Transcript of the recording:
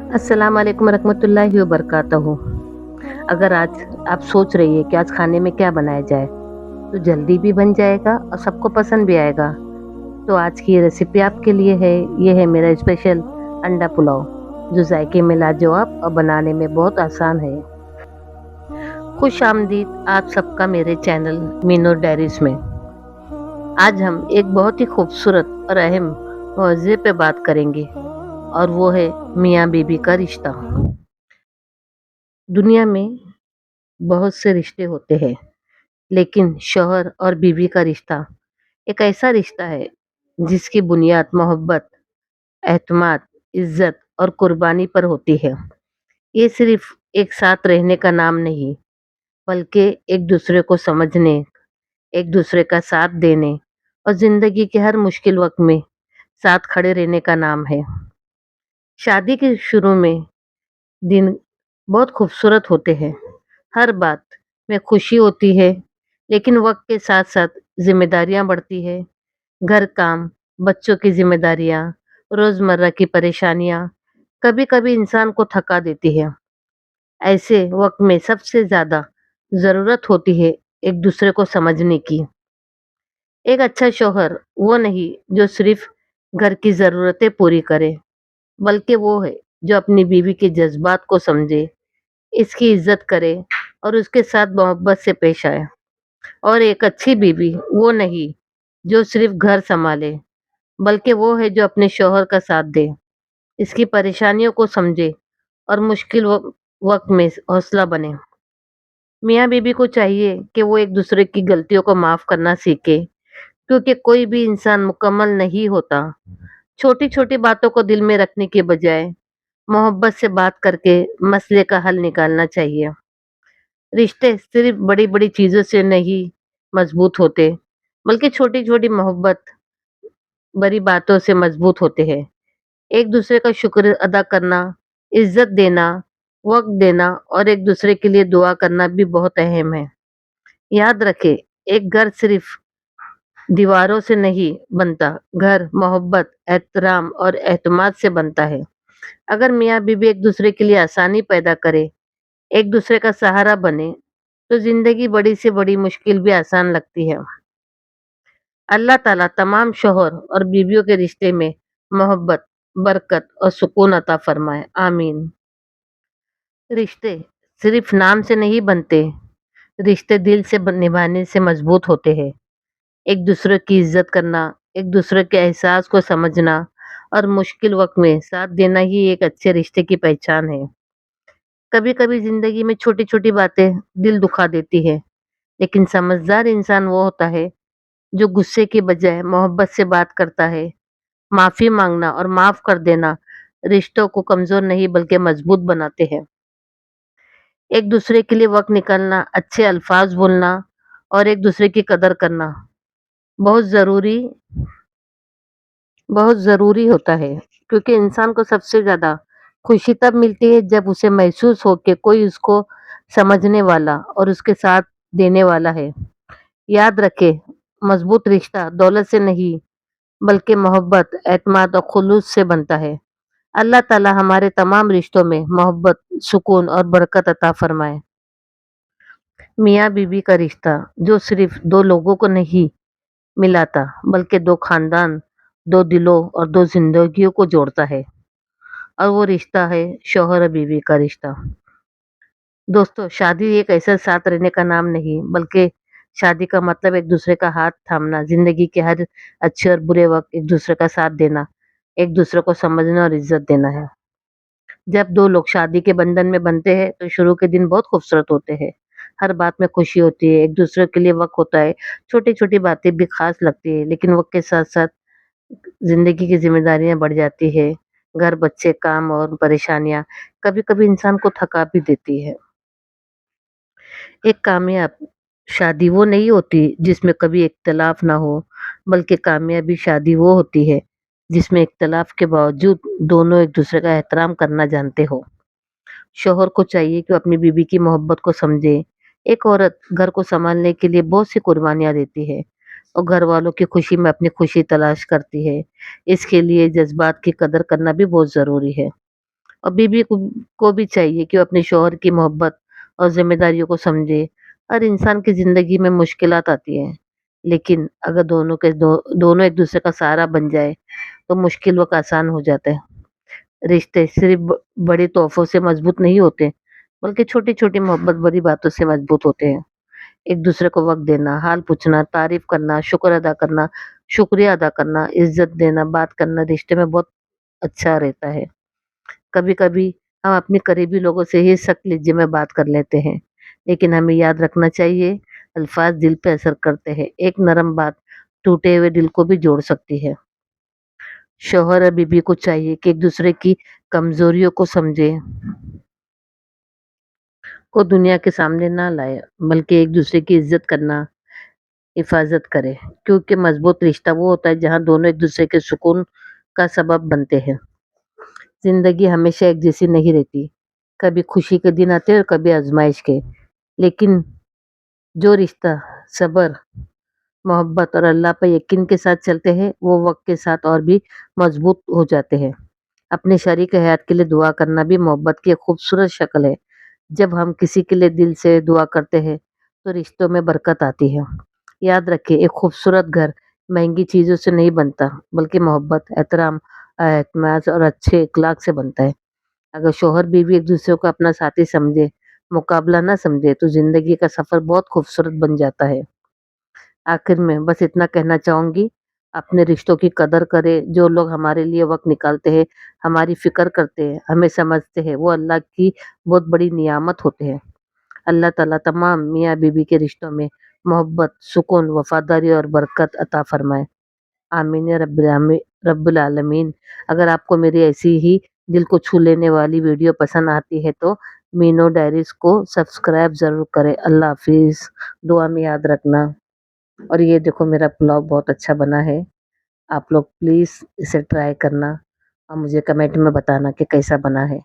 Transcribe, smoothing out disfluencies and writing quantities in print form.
अस्सलाम वालेकुम रहमतुल्लाहि व बरकातहू। अगर आज आप सोच रही है कि आज खाने में क्या बनाया जाए, तो जल्दी भी बन जाएगा और सबको पसंद भी आएगा। तो आज की ये रेसिपी आपके लिए है। ये है मेरा स्पेशल अंडा पुलाव, जो जायके में लाजवाब और बनाने में बहुत आसान है। खुश आमदीद आप सबका मेरे चैनल मीनू डायरीज में। आज हम एक बहुत ही खूबसूरत और अहम मौज़े पे बात करेंगे, और वो है मियाँ बीबी का रिश्ता। दुनिया में बहुत से रिश्ते होते हैं, लेकिन शौहर और बीवी का रिश्ता एक ऐसा रिश्ता है जिसकी बुनियाद मोहब्बत, एतमाद, इज्जत और कुर्बानी पर होती है। ये सिर्फ एक साथ रहने का नाम नहीं, बल्कि एक दूसरे को समझने, एक दूसरे का साथ देने और जिंदगी के हर मुश्किल वक्त में साथ खड़े रहने का नाम है। शादी के शुरू में दिन बहुत खूबसूरत होते हैं। हर बात में खुशी होती है, लेकिन वक्त के साथ साथ जिम्मेदारियां बढ़ती है। घर काम, बच्चों की जिम्मेदारियां, रोजमर्रा की परेशानियां कभी कभी इंसान को थका देती है। ऐसे वक्त में सबसे ज्यादा जरूरत होती है एक दूसरे को समझने की। एक अच्छा शौहर वो नहीं जो सिर्फ घर की जरूरतें पूरी करे, बल्कि वो है जो अपनी बीवी के जज्बात को समझे, इसकी इज्जत करे और उसके साथ मोहब्बत से पेश आए। और एक अच्छी बीवी वो नहीं जो सिर्फ घर संभाले, बल्कि वो है जो अपने शौहर का साथ दे, इसकी परेशानियों को समझे और मुश्किल वक्त में हौसला बने। मियाँ बीबी को चाहिए कि वो एक दूसरे की गलतियों को माफ करना सीखे, क्योंकि कोई भी इंसान मुकम्मल नहीं होता। छोटी छोटी बातों को दिल में रखने के बजाय मोहब्बत से बात करके मसले का हल निकालना चाहिए। रिश्ते सिर्फ बड़ी बड़ी चीजों से नहीं मजबूत होते, बल्कि छोटी छोटी मोहब्बत बड़ी बातों से मजबूत होते हैं। एक दूसरे का शुक्र अदा करना, इज्जत देना, वक्त देना और एक दूसरे के लिए दुआ करना भी बहुत अहम है। याद रखें, एक घर सिर्फ दीवारों से नहीं बनता, घर मोहब्बत, एहतराम और एतमाद से बनता है। अगर मियाँ बीबी एक दूसरे के लिए आसानी पैदा करे, एक दूसरे का सहारा बने, तो जिंदगी बड़ी से बड़ी मुश्किल भी आसान लगती है। अल्लाह ताला तमाम शौहर और बीवियों के रिश्ते में मोहब्बत, बरकत और सुकून अता फरमाए, आमीन। रिश्ते सिर्फ नाम से नहीं बनते, रिश्ते दिल से निभाने से मजबूत होते हैं। एक दूसरे की इज्जत करना, एक दूसरे के एहसास को समझना और मुश्किल वक्त में साथ देना ही एक अच्छे रिश्ते की पहचान है। कभी कभी जिंदगी में छोटी छोटी बातें दिल दुखा देती है, लेकिन समझदार इंसान वो होता है जो गुस्से के बजाय मोहब्बत से बात करता है। माफी मांगना और माफ कर देना रिश्तों को कमजोर नहीं बल्कि मजबूत बनाते हैं। एक दूसरे के लिए वक्त निकालना, अच्छे अल्फाज बोलना और एक दूसरे की कदर करना बहुत जरूरी बहुत ज़रूरी होता है, क्योंकि इंसान को सबसे ज़्यादा खुशी तब मिलती है जब उसे महसूस हो कि कोई उसको समझने वाला और उसके साथ देने वाला है। याद रखें, मजबूत रिश्ता दौलत से नहीं, बल्कि मोहब्बत, एतमाद और खुलूस से बनता है। अल्लाह ताला हमारे तमाम रिश्तों में मोहब्बत, सुकून और बरकत अता फरमाए। मियाँ बीवी का रिश्ता जो सिर्फ दो लोगों को नहीं मिलाता, बल्कि दो खानदान, दो दिलों और दो जिंदगियों को जोड़ता है, और वो रिश्ता है शौहर और बीवी का रिश्ता। दोस्तों, शादी एक ऐसा साथ रहने का नाम नहीं, बल्कि शादी का मतलब एक दूसरे का हाथ थामना, जिंदगी के हर अच्छे और बुरे वक्त एक दूसरे का साथ देना, एक दूसरे को समझना और इज्जत देना है। जब दो लोग शादी के बंधन में बनते हैं, तो शुरू के दिन बहुत खूबसूरत होते हैं। हर बात में खुशी होती है, एक दूसरे के लिए वक्त होता है, छोटी छोटी बातें भी खास लगती है, लेकिन वक्त के साथ साथ जिंदगी की जिम्मेदारियां बढ़ जाती है। घर, बच्चे, काम और परेशानियां कभी-कभी इंसान को थका भी देती है। एक कामयाब शादी वो नहीं होती जिसमें कभी इख्तिलाफ ना हो, बल्कि कामयाबी शादी वो होती है जिसमें इख्तिलाफ के बावजूद दोनों एक दूसरे का एहतराम करना जानते हो। शौहर को चाहिए कि वो अपनी बीवी की मोहब्बत को समझे। एक औरत घर को संभालने के लिए बहुत सी कुर्बानियां देती है और घर वालों की खुशी में अपनी खुशी तलाश करती है। इसके लिए जज्बात की कदर करना भी बहुत ज़रूरी है। اور بیوی کو بھی چاہیے کہ وہ اپنے شوہر کی محبت اور ذمہ داریوں کو سمجھے۔ ہر انسان کی زندگی میں مشکلات آتی ہیں، لیکن اگر دونوں ایک دوسرے کا سہارا بن جائے تو مشکل وقت آسان ہو جاتا ہے۔ رشتے صرف بڑے تحفوں سے مضبوط نہیں ہوتے، بلکہ چھوٹی چھوٹی محبت بڑی باتوں سے مضبوط ہوتے ہیں۔ ایک دوسرے کو وقت دینا، حال پوچھنا، تعریف کرنا، شکریہ ادا کرنا، عزت دینا، بات کرنا رشتے میں بہت اچھا رہتا ہے۔ کبھی کبھی ہم اپنے قریبی لوگوں سے ہی سخت لہجے میں بات کر لیتے ہیں، لیکن ہمیں یاد رکھنا چاہیے الفاظ دل پہ اثر کرتے ہیں۔ ایک نرم بات ٹوٹے ہوئے دل کو بھی جوڑ سکتی ہے۔ شوہر اور بیوی کو چاہیے کہ ایک دوسرے کی کمزوریوں کو سمجھے، کو دنیا کے سامنے نہ لائے، بلکہ ایک دوسرے کی عزت کرنا، حفاظت کرے، کیونکہ مضبوط رشتہ وہ ہوتا ہے جہاں دونوں ایک دوسرے کے سکون کا سبب بنتے ہیں۔ زندگی ہمیشہ ایک جیسی نہیں رہتی، کبھی خوشی کے دن آتے ہیں اور کبھی آزمائش کے، لیکن جو رشتہ صبر، محبت اور اللہ پر یقین کے ساتھ چلتے ہیں وہ وقت کے ساتھ اور بھی مضبوط ہو جاتے ہیں۔ اپنے شریک حیات کے لیے دعا کرنا بھی محبت کی ایک خوبصورت شکل ہے۔ جب ہم کسی کے لیے دل سے دعا کرتے ہیں تو رشتوں میں برکت آتی ہے۔ یاد رکھیں، ایک خوبصورت گھر مہنگی چیزوں سے نہیں بنتا، بلکہ محبت، احترام، اعتماد اور اچھے اخلاق سے بنتا ہے۔ اگر شوہر بیوی ایک دوسرے کو اپنا ساتھی سمجھے، مقابلہ نہ سمجھے، تو زندگی کا سفر بہت خوبصورت بن جاتا ہے۔ آخر میں بس اتنا کہنا چاہوں گی، اپنے رشتوں کی قدر کرے۔ جو لوگ ہمارے لیے وقت نکالتے ہیں، ہماری فکر کرتے ہیں، ہمیں سمجھتے ہیں، وہ اللہ کی بہت بڑی نعمت ہوتے ہیں۔ اللہ تعالیٰ تمام میاں بیوی کے رشتوں میں محبت، سکون، وفاداری اور برکت عطا فرمائے۔ آمین یا رب العالمین۔ اگر آپ کو میری ایسی ہی دل کو چھو لینے والی ویڈیو پسند آتی ہے تو مینو ڈائریز کو سبسکرائب ضرور کریں۔ اللہ حافظ، دعا میں یاد رکھنا۔ اور یہ دیکھو میرا بلاگ بہت اچھا بنا ہے، آپ لوگ پلیز اسے ٹرائی کرنا اور مجھے کمنٹ میں بتانا کہ کیسا بنا ہے۔